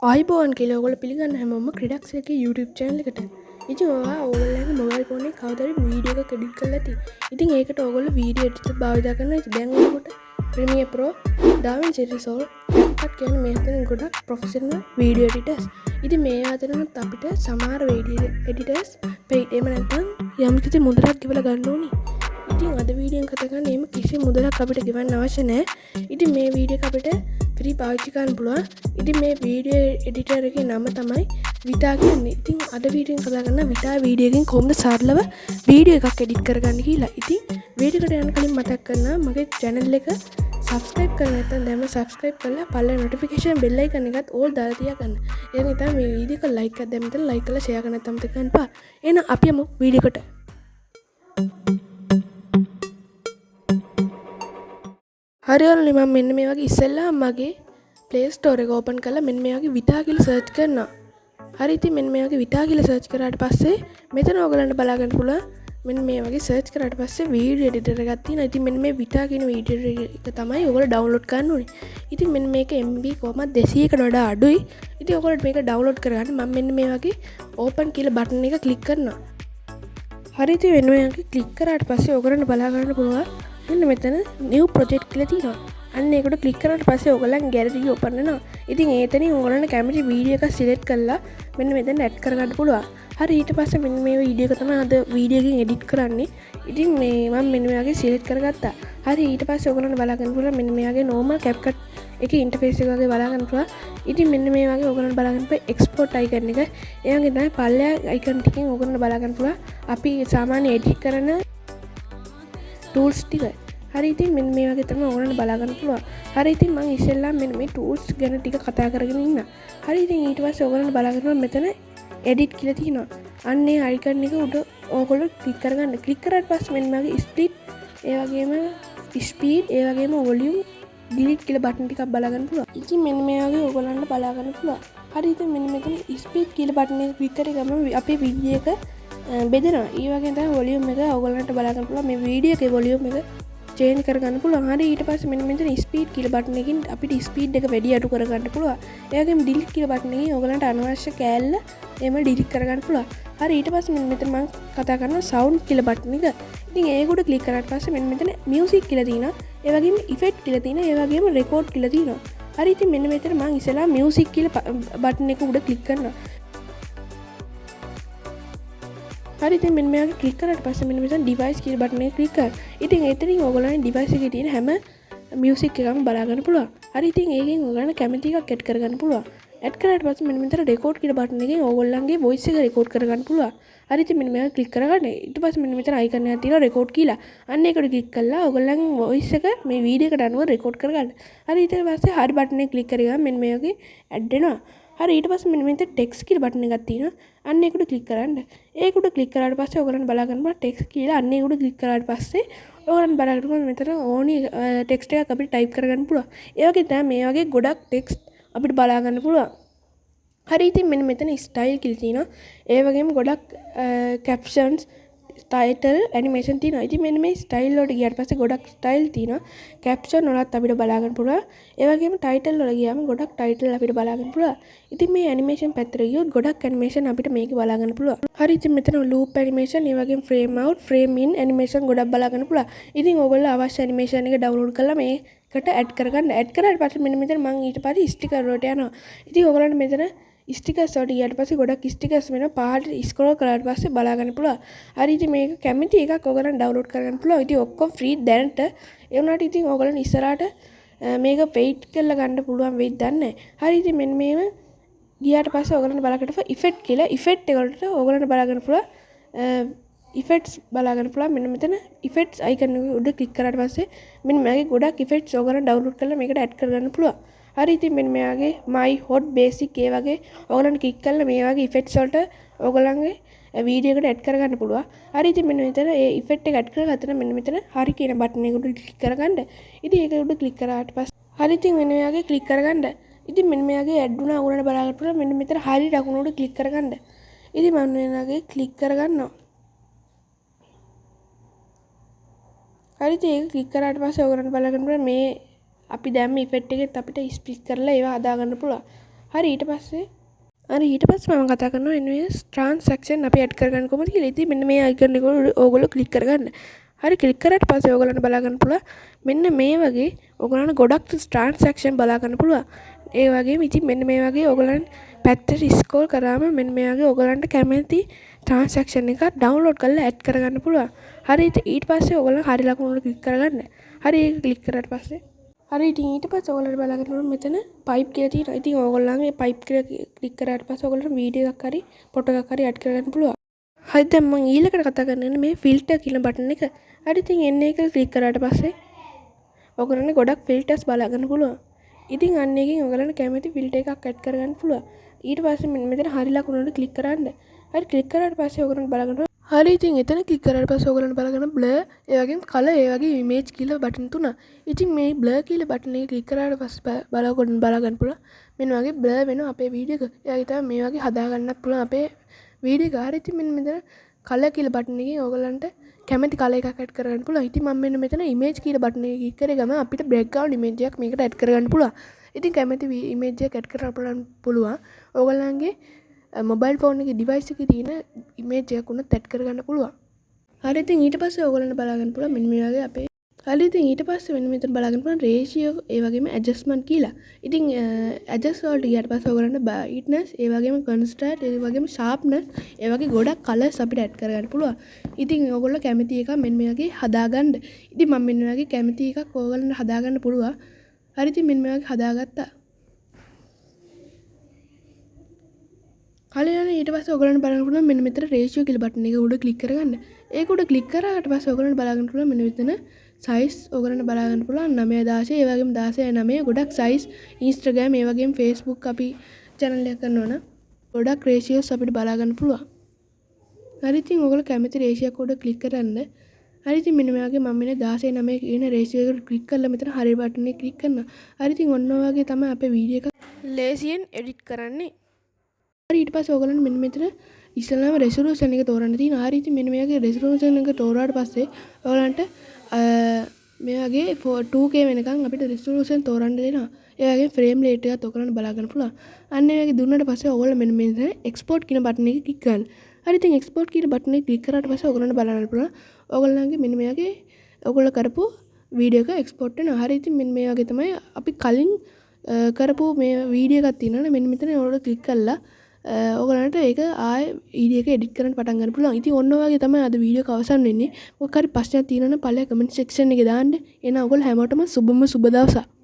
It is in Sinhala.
ආයිබෝන් කියලා ඔයගොල්ලෝ පිළිගන්න හැමෝම ක්‍රිඩක්ස් එකේ YouTube channel එකට. ඉතින් ඔයගොල්ලන්ගේ මොබයිල් ෆෝන් එකේ කවදාද වීඩියෝ එකක් එඩිට් කරලා තියෙන්නේ. ඉතින් ඒකට ඔයගොල්ලෝ වීඩියෝ එඩිටර් භාවිත කරනවා. ඉතින් දැන් ඔයගොල්ලෝට Premiere Pro, DaVinci Resolve, CapCut කියන මේ හතරෙන් ගොඩක් ප්‍රොෆෙෂනල් වීඩියෝ එඩිටර්ස්. ඉතින් මේ අතරිනුත් අපිට සමහර වීඩියෝ එඩිටර්ස් paid එහෙම නැත්නම් යම්කිසි මුදලක් ගෙවලා ගන්න ඕනි. ඉතින් අද වීඩියෝ එක කතා කරන්නේ එහෙම කිසි මුදලක් අපිට ගෙවන්න අවශ්‍ය නැහැ. ඉතින් මේ වීඩියෝ එක අපිට ෆ්‍රී පාවිච්චි කරන්න පුළුවන්. ඉතින් මේ වීඩියෝ එඩිටර් එකේ නම තමයි විටා කියන්නේ. ඉතින් අද වීඩියෝ එක කතා කරන විටා වීඩියෝ එකෙන් කොහොමද සරලව වීඩියෝ එකක් එඩිට් කරගන්න කියලා. ඉතින් වීඩියෝ එකට යන්න කලින් මතක් කරනවා මගේ channel එක subscribe කරලා නැත්නම් දැන්ම subscribe කරලා පල්ලේ notification bell icon එකත් all දාලා තියාගන්න. එහෙනම් තමයි මේ වීඩියෝ එක like එකක් දැම්ම මෙතන like කරලා share කරන්න නැත්නම් මතක ගන්නපා. එහෙනම් අපි යමු වීඩියෝ එකට. හරියල්ලි මම මෙන්න මේ වගේ ඉස්සෙල්ලා මගේ Play Store එක ඕපන් කරලා මෙන්න මේ වගේ විටා කියලා සර්ච් කරනවා. හරි ඉතින් මෙන්න මේ වගේ විටා කියලා සර්ච් කරාට පස්සේ මෙතන ඔයගලන්ට බලා ගන්න පුළුවන් මෙන්න මේ වගේ සර්ච් කරාට පස්සේ වීඩියෝ එඩිටර් එකක් තියෙනවා. ඉතින් මෙන්න මේ විටා කියන වීඩියෝ එක තමයි ඔයගොල්ලෝ ඩවුන්ලෝඩ් කරන්න ඕනේ. ඉතින් මෙන්න මේක MB කොහමද 200කට වඩා අඩුයි. ඉතින් ඔයගොල්ලෝ මේක ඩවුන්ලෝඩ් කරගන්න මම මෙන්න මේ වගේ ඕපන් කියලා බටන් එක ක්ලික් කරනවා. හරි ඉතින් මෙන්න මේ වගේ ක්ලික් කරාට පස්සේ ඔයගලන්ට බලා ගන්න පුළුවන් මෙන්න මෙතන new project කියලා තියෙනවා. අන්න ඒකට ක්ලික් කරාට පස්සේ ඔයගලන් ගැලරි එක ඕපන් වෙනවා. ඉතින් එතනින් ඔයගලන්ට කැමති වීඩියෝ එකක් සිලෙක්ට් කරලා මෙන්න මෙතන ඇඩ් කරගන්න පුළුවන්. හරි ඊට පස්සේ මෙන්න මේ වීඩියෝ එක තමයි අද වීඩියෝ එකෙන් එඩිට් කරන්නේ. ඉතින් මේ මම මෙන්න මේ වගේ සිලෙක්ට් කරගත්තා. හරි ඊට පස්සේ ඔයගලන්ට බලා ගන්න පුළුවන් මෙන්න මේ වගේ normal CapCut එකේ ඉන්ටර්ෆේස් එක වගේ බලා ගන්න පුළුවන්. ඉතින් මෙන්න මේ වගේ ඔයගලන්ට බලා ගන්න පුළුවන් export icon එක. ඒ වගේ තමයි පල්ලෙහා icon ටිකෙන් ඔයගලන්ට බලා ගන්න පුළුවන් අපි සාමාන්‍ය එඩිට් කරන tools ටික. හරි ඉතින් මෙන්න මේ වගේ තමයි ඔයගලන්ට බලා ගන්න පුළුවන්. හරි ඉතින් මම ඉස්සෙල්ලා මෙන්න මේ tools ගැන ටික කතා කරගෙන ඉන්නම්. හරි ඉතින් ඊට පස්සේ ඔයගලන්ට බලා ගන්න මෙතන edit කියලා තියෙනවා. අන්න ඒ icon එක උඩ ඔයගොල්ලෝ ක්ලික් කරගන්න. ක්ලික් කරාට පස්සේ මෙන්න මේ වගේ split ඒ වගේම speed ඒ වගේම volume delete කියලා බටන් ටිකක් බලා ගන්න පුළුවන්. ඉතින් මෙන්න මේ වගේ ඔයගලන්ට බලා ගන්න පුළුවන්. හරි ඉතින් මෙන්න මෙතන speed කියලා බටන් එක ක්ලික් කරේ ගමන් අපේ වීඩියෝ එක බෙදෙනවා. ඒ වගේ තමයි volume එක ඔයගලන්ට බලා ගන්න පුළුවන්. මේ වීඩියෝ එකේ volume එක චේන්ජ් කරගන්න පුළුවන්. හරි ඊට පස්සේ මෙන්න මෙතන ස්පීඩ් කියලා බටන් එකකින් අපිට ස්පීඩ් එක වැඩි අඩු කරගන්න පුළුවන්. ඒ වගේම ඩිලීට් කියලා බටන් එකකින් ඔයගලන්ට අනවශ්‍ය කෑල්ල එහෙම ඩිලීට් කරගන්න පුළුවන්. හරි ඊට පස්සේ මෙන්න මෙතන මම කතා කරනවා සවුන්ඩ් කියලා බටන් එක. ඉතින් ඒක උඩ ක්ලික් කරාට පස්සේ මෙන්න මෙතන මියුසික් කියලා තියෙනවා. ඒ වගේම ඉෆෙක්ට් කියලා තියෙනවා. ඒ වගේම රෙකෝඩ් කියලා තියෙනවා. හරි ඉතින් මෙන්න මෙතන මම ඉස්සෙල්ලා මියුසික් කියලා බටන් එක උඩ ක්ලික් කරනවා. හරි ඉතින් මෙන්න මේ වගේ ක්ලික් කරාට පස්සේ මෙන්න මෙතන device කියලා බටන් එක ක්ලික් කරා. ඉතින් එතනින් ඔයගොල්ලන්ගේ device එකේ තියෙන හැම music එකක්ම බලා ගන්න පුළුවන්. හරි ඉතින් ඒකෙන් ඔයගොල්ලන්ට කැමති එකක් ඇඩ් කරගන්න පුළුවන්. ඇඩ් කරාට පස්සේ මෙන්න මෙතන record කියලා බටන් එකෙන් ඔයගොල්ලන්ගේ voice එක record කරගන්න පුළුවන්. හරි ඉතින් මෙන්න මේක ක්ලික් කරගන්න. ඊට පස්සේ මෙන්න මෙතන icon එකක් තියෙනවා record කියලා. අන්න ඒකට ක්ලික් කළා ඔයගොල්ලන්ගේ voice එක මේ වීඩියෝ එකට අනුව record කරගන්න. හරි ඊට පස්සේ හරි බටන් එක ක්ලික් කරගන්න මෙන්න මේ වගේ ඇඩ් වෙනවා. හරි ඊට පස්සේ මෙන්න මෙතන ටෙක්ස්ට් කියලා බටන් එකක් තියෙනවා. අන්න ඒකට ක්ලික් කරන්න. ඒක උඩ ක්ලික් කරාට පස්සේ ඔයගලන්ට බලා ගන්න පුළුවන් ටෙක්ස්ට් කියලා. අන්න ඒක උඩ ක්ලික් කරාට පස්සේ ඔයගලන්ට බලා ගන්න පුළුවන් මෙතන ඕනි ටෙක්ස්ට් එකක් අපිට ටයිප් කරගන්න පුළුවන්. ඒ වගේ තමයි මේ වගේ ගොඩක් ටෙක්ස්ට් අපිට බලා ගන්න පුළුවන්. හරි ඉතින් මෙන්න මෙතන ස්ටයිල් කියලා තියෙනවා. ඒ වගේම ගොඩක් captions ටයිටල් ඇනිමේෂන් තියෙනවා. ඉතින් මෙන්න මේ ස්ටයිල් වලට ගියාට පස්සේ ගොඩක් ස්ටයිල් තියෙනවා. කැප්ෂන් වලත් අපිට බලා ගන්න පුළුවන්. ඒ වගේම ටයිටල් වල ගියාම ගොඩක් ටයිටල් අපිට බලා ගන්න පුළුවන්. ඉතින් මේ ඇනිමේෂන් පැත්තට ගියොත් ගොඩක් ඇනිමේෂන් අපිට මේකේ බලා ගන්න පුළුවන්. හරි ඉතින් මෙතන ලූප් ඇනිමේෂන්, ඒ වගේම ෆ්‍රේම් අවුට්, ෆ්‍රේම් ඉන් ඇනිමේෂන් ගොඩක් බලා ගන්න පුළුවන්. ඉතින් ඔයගොල්ලෝ අවශ්‍ය ඇනිමේෂන් එක ඩවුන්ලෝඩ් කරලා මේකට ඇඩ් කරගන්න. ඇඩ් කරාට පස්සේ මෙන්න මෙතන මම ඊට පස්සේ ස්ටිකර් වලට යනවා. ඉතින් ඔයගොල්ලන්ට මෙතන ස්ටිකර්ස් වලට ගියාට පස්සේ ගොඩක් ස්ටිකර්ස් වෙනවා. පහට ස්ක්‍රෝල් කරාට පස්සේ බලා ගන්න පුළුවන්. හරි ඉතින් මේක කැමති එකක් ඔයගලන් ඩවුන්ලෝඩ් කරගන්න පුළුවන්. ඉතින් ඔක්කොම ෆ්‍රී දැනට. ඒ වුණාට ඉතින් ඔයගලන් ඉස්සරහට මේක පේයිඩ් කරලා ගන්න පුළුවන් වෙයිද දන්නේ නැහැ. හරි ඉතින් මෙන්න මේව ගියාට පස්සේ ඔයගලන්ට බලා ගන්න ඉෆෙක්ට් කියලා ඉෆෙක්ට් එකකට ඔයගලන්ට බලා ගන්න පුළුවන්. ඉෆෙක්ට්ස් බලා ගන්න පුළුවන්. මෙන්න මෙතන ඉෆෙක්ට්ස් icon එක උඩ ක්ලික් කරාට පස්සේ මෙන්න මේකේ ගොඩක් ඉෆෙක්ට්ස් ඔයගලන් ඩවුන්ලෝඩ් කරලා මේකට ඇඩ් කරගන්න පුළුවන්. හරි ඉතින් මෙන්න මේ වගේ my hot basic ඒ වගේ ඔයගලන්ට ක්ලික් කරලා මේ වගේ ඉෆෙක්ට්ස් වලට ඔයගලන්ගේ වීඩියෝ එකට ඇඩ් කරගන්න පුළුවන්. හරි ඉතින් මෙන්න මෙතන ඒ ඉෆෙක්ට් එක ඇඩ් කරගත්තා නම් මෙන්න මෙතන හරි කියන බටන් එක උඩ ක්ලික් කරගන්න. ඉතින් ඒක උඩ ක්ලික් කරාට පස්සේ හරි ඉතින් මෙන්න මේ වගේ ක්ලික් කරගන්න. ඉතින් මෙන්න මේ වගේ ඇඩ් වුණා උගලන්ට බලා ගන්න පුළුවන්. මෙන්න මෙතන හරි දකුණ උඩ ක්ලික් කරගන්න. ඉතින් මම මෙන්න වගේ ක්ලික් කරගන්නවා. හරි ඉතින් ඒක ක්ලික් කරාට පස්සේ ඔයගලන්ට බලා ගන්න පුළුවන් මේ අපි දැම්ම ඉෆෙක්ට් එකෙත් අපිට ස්ප්ලිට් කරලා ඒවා හදා ගන්න පුළුවන්. හරි ඊට පස්සේ මම කතා කරනවා NVS transaction අපි ඇඩ් කරගන්න කොහොමද කියලා. ඉතින් මෙන්න මේ icon එක ඕගොල්ලෝ ක්ලික් කරගන්න. හරි ක්ලික් කරාට පස්සේ ඕගොල්ලන්ට බලා ගන්න පුළුවන් මෙන්න මේ වගේ ඕගොල්ලන්ට ගොඩක් transaction බලා ගන්න පුළුවන්. ඒ වගේම ඉතින් මෙන්න මේ වගේ ඕගොල්ලන් පැත්තට ස්ක්‍රෝල් කරාම මෙන්න මේ වගේ ඕගොල්ලන්ට කැමති transaction එකක් download කරලා add කරගන්න පුළුවන්. හරි ඊට පස්සේ ඕගොල්ලන් හරි ලකුණට ක්ලික් කරගන්න. හරි ඒක ක්ලික් කරාට පස්සේ හරි ඉතින් ඊට පස්සේ ඔයගොල්ලන්ට බලා ගන්න පුළුවන් මෙතන pipe කියලා තියෙනවා. ඉතින් ඕගොල්ලන්ගේ pipe කියලා ක්ලික් කරාට පස්සේ ඔයගොල්ලන්ට වීඩියෝ එකක් හරි ෆොටෝ එකක් හරි ඇඩ් කරගන්න පුළුවන්. හරි දැන් මම ඊළඟට කතා කරන්නේ මේ ෆිල්ටර් කියන බටන් එක. හරි ඉතින් එන්නේ එක ක්ලික් කරාට පස්සේ ඔයගොල්ලන්ට ගොඩක් ෆිල්ටර්ස් බලා ගන්න පුළුවන්. ඉතින් අන්න එකකින් ඔයගොල්ලන්ට කැමති ෆිල්ටර් එකක් ඇඩ් කරගන්න පුළුවන්. ඊට පස්සේ මෙතන හරි ලකුණට ක්ලික් කරන්න. හරි ක්ලික් කරාට පස්සේ ඔයගොල්ලන්ට බලා ගන්න හරි ඉතින් එතන ක්ලික් කරාට පස්සේ ඔයගොල්ලන්ට බලා ගන්න blur ඒ වගේම color ඒ වගේ image කියලා බටන් තුනක්. ඉතින් මේ blur කියලා බටන් එක ක්ලික් කරාට පස්සේ බලා ගන්න පුළුවන් මෙන්න වගේ blur වෙනවා අපේ වීඩියෝ එක. ඒ වගේ තමයි මේ වගේ හදා ගන්නත් පුළුවන් අපේ වීඩියෝ එක. හරි ඉතින් මෙන්න මෙතන color කියලා බටන් එකේ ඔයගොල්ලන්ට කැමති color එකක් ඇඩ් කරගන්න පුළුවන්. ඉතින් මම මෙන්න මෙතන image කියලා බටන් එක ක්ලික් කරේ ගමන් අපිට background image එකක් මේකට ඇඩ් කරගන්න පුළුවන්. ඉතින් කැමති image එකක් ඇඩ් කරගන්න පුළුවන්. ඔයගොල්ලන්ගේ මොබයිල් ෆෝන් එකේ ඩිවයිස් එකේ තියෙන image එකක් උනත් ඇඩ් කරගන්න පුළුවන්. හරි ඉතින් ඊට පස්සේ ඔයගොල්ලන්ට බලා ගන්න පුළුවන් මෙන්න මේ වගේ අපේ හරි ඉතින් ඊට පස්සේ මෙන්න මෙතන බලා ගන්න පුළුවන් ratio ඒ වගේම adjustment කියලා. ඉතින් adjust වලට ගියාට පස්සේ ඔයගොල්ලන්ට brightness ඒ වගේම contrast ඒ වගේම sharpness ඒ වගේ ගොඩක් colors අපිට ඇඩ් කරගන්න පුළුවන්. ඉතින් ඔයගොල්ලෝ කැමති එක මෙන්න මේ වගේ හදාගන්න. ඉතින් මම මෙන්න මේ වගේ කැමති එකක් ඔයගොල්ලන්ට හදාගන්න පුළුවන්. හරි ඉතින් මෙන්න මේ වගේ හදාගත්තා. හරියනේ ඊට පස්සේ ඔයගොල්ලන්ට බලන්න පුළුවන් මෙන්න මෙතන ratio කියලා බටන් එක උඩ ක්ලික් කරගන්න. ඒක උඩ ක්ලික් කරාට පස්සේ ඔයගොල්ලන්ට බලා ගන්න පුළුවන් මෙන්න මෙතන size ඔයගොල්ලන්ට බලා ගන්න පුළුවන් 9 16 ඒ වගේම 16 9 ගොඩක් size Instagram ඒ වගේම Facebook අපි channel එක කරනවා නම් ගොඩක් ratios අපිට බලා ගන්න පුළුවන්. හරි ඉතින් ඔයගොල්ලෝ කැමති ratio එක උඩ ක්ලික් කරන්න. හරි ඉතින් මෙන්න මේ වගේ මම මෙන්න 16 9 කියන ratio එකට ක්ලික් කරලා මෙතන හරි බටන් එක ක්ලික් කරනවා. හරි ඉතින් ඔන්න ඔය වගේ තමයි අපේ වීඩියෝ එක ලේසියෙන් edit කරන්නේ. හරි ඊට පස්සේ ඔයගොල්ලන්ට මෙන්න මෙතන ඉස්සෙල්ලාම resolution එක තෝරන්න තියෙනවා. හරි ඉතින් මෙන්න මේ වගේ resolution එක තෝරාට පස්සේ ඔයගොල්ලන්ට මේ වගේ 2K වෙනකන් අපිට resolution තෝරන්න දෙනවා. ඒ වගේ frame rate එකත් ඔයගොල්ලන්ට බලා ගන්න පුළුවන්. අන්න ඒ වගේ දුන්නාට පස්සේ ඔයගොල්ලෝ මෙන්න මෙතන export කියන බටන් එක ක්ලික් කරන්න. හරි ඉතින් export කියන බටන් එක ක්ලික් කරාට පස්සේ ඔයගොල්ලන්ට බලන්න පුළුවන් ඔයගොල්ලන්ගේ මෙන්න මේ වගේ ඔයගොල්ලෝ කරපු වීඩියෝ එක export වෙනවා. හරි ඉතින් මෙන්න මේ වගේ තමයි අපි කලින් කරපු මේ වීඩියෝ එකක් තියෙනවනේ මෙන්න මෙතන ඔයගොල්ලෝ ක්ලික් කරලා ඔයගලන්ට ඒක ආයෙ වීඩියෝ එක එඩිට් කරන්න පටන් ගන්න පුළුවන්. ඉතින් ඔන්න ඔය වගේ තමයි අද වීඩියෝ එක අවසන් වෙන්නේ. මොකක් හරි ප්‍රශ්නයක් තියෙනවා නම් පළල කමෙන්ට් සෙක්ෂන් එකේ දාන්න. එහෙනම් ඔයගොල්ලෝ හැමෝටම සුබම සුබ දවසක්.